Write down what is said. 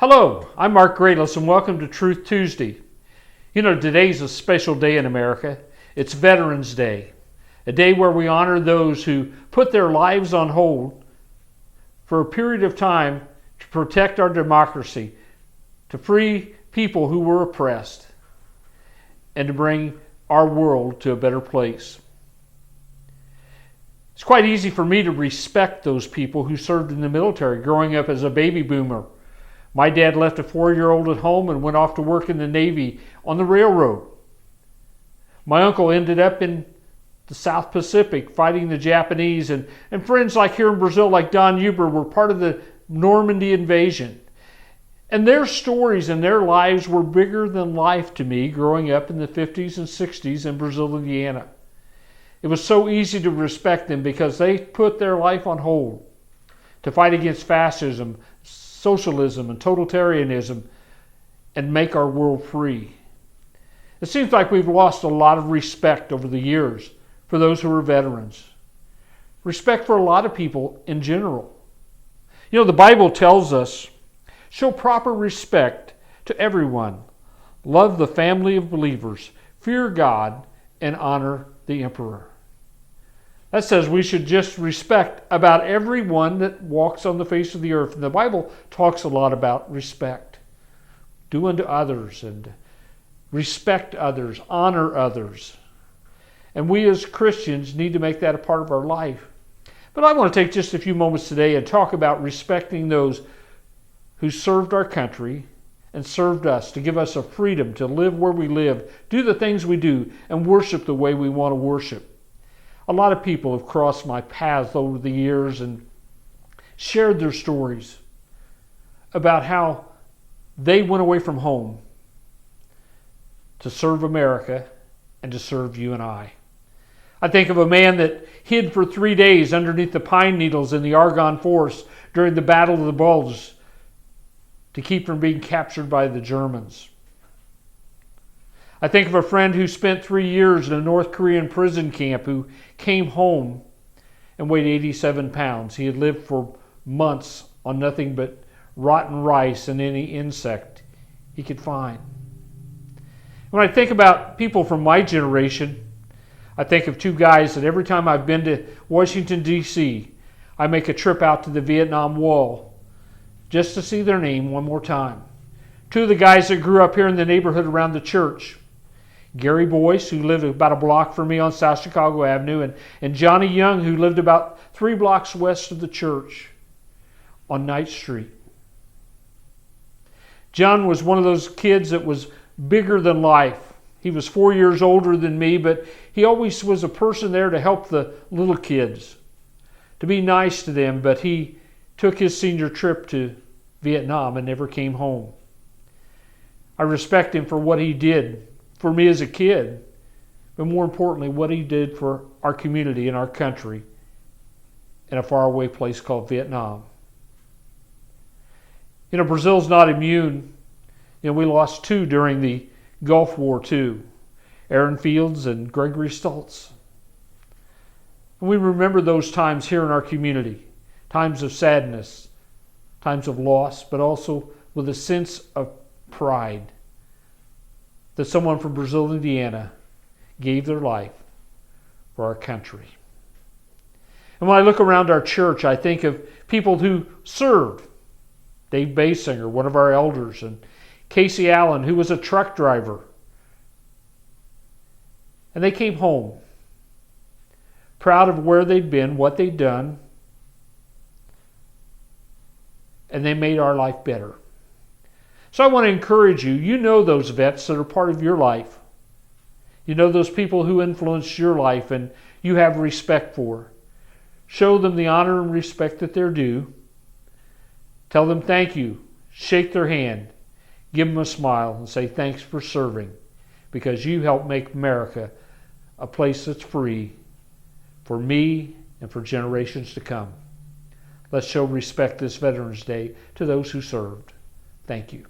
Hello, I'm Mark Grayless and welcome to Truth Tuesday. You know, today's a special day in America. It's Veterans Day, a day where we honor those who put their lives on hold for a period of time to protect our democracy, to free people who were oppressed, and to bring our world to a better place. It's quite easy for me to respect those people who served in the military growing up as a baby boomer. My dad left a 4-year-old at home and went off to work in the Navy on the railroad. My uncle ended up in the South Pacific fighting the Japanese, and friends like here in Brazil, like Don Huber, were part of the Normandy invasion. And their stories and their lives were bigger than life to me growing up in the 50s and 60s in Brazil, Indiana. It was so easy to respect them because they put their life on hold to fight against fascism, socialism, and totalitarianism and make our world free. It seems like we've lost a lot of respect over the years for those who are veterans. Respect for a lot of people in general. You know, the Bible tells us, show proper respect to everyone. Love the family of believers. Fear God and honor the emperor. That says we should just respect about everyone that walks on the face of the earth. And the Bible talks a lot about respect. Do unto others and respect others, honor others. And we as Christians need to make that a part of our life. But I want to take just a few moments today and talk about respecting those who served our country and served us, to give us a freedom to live where we live, do the things we do, and worship the way we want to worship. A lot of people have crossed my path over the years and shared their stories about how they went away from home to serve America and to serve you and I. I think of a man that hid for 3 days underneath the pine needles in the Argonne Forest during the Battle of the Bulge to keep from being captured by the Germans. I think of a friend who spent 3 years in a North Korean prison camp who came home and weighed 87 pounds. He had lived for months on nothing but rotten rice and any insect he could find. When I think about people from my generation, I think of two guys that every time I've been to Washington, D.C., I make a trip out to the Vietnam Wall just to see their name one more time. Two of the guys that grew up here in the neighborhood around the church. Gary Boyce, who lived about a block from me on South Chicago Avenue, and Johnny Young, who lived about 3 blocks west of the church on Knight Street. John was one of those kids that was bigger than life. He was 4 years older than me, but he always was a person there to help the little kids, to be nice to them, but he took his senior trip to Vietnam and never came home. I respect him for what he did for me as a kid, but more importantly, what he did for our community and our country in a faraway place called Vietnam. You know, Brazil's not immune. You know, we lost 2 during the Gulf War too, Aaron Fields and Gregory Stoltz. And we remember those times here in our community, times of sadness, times of loss, but also with a sense of pride that someone from Brazil, Indiana gave their life for our country. And when I look around our church, I think of people who served. Dave Basinger, one of our elders, and Casey Allen, who was a truck driver. And they came home proud of where they'd been, what they'd done, and they made our life better. So I want to encourage you, you know those vets that are part of your life. You know those people who influenced your life and you have respect for. Show them the honor and respect that they're due. Tell them thank you. Shake their hand. Give them a smile and say thanks for serving, because you helped make America a place that's free for me and for generations to come. Let's show respect this Veterans Day to those who served. Thank you.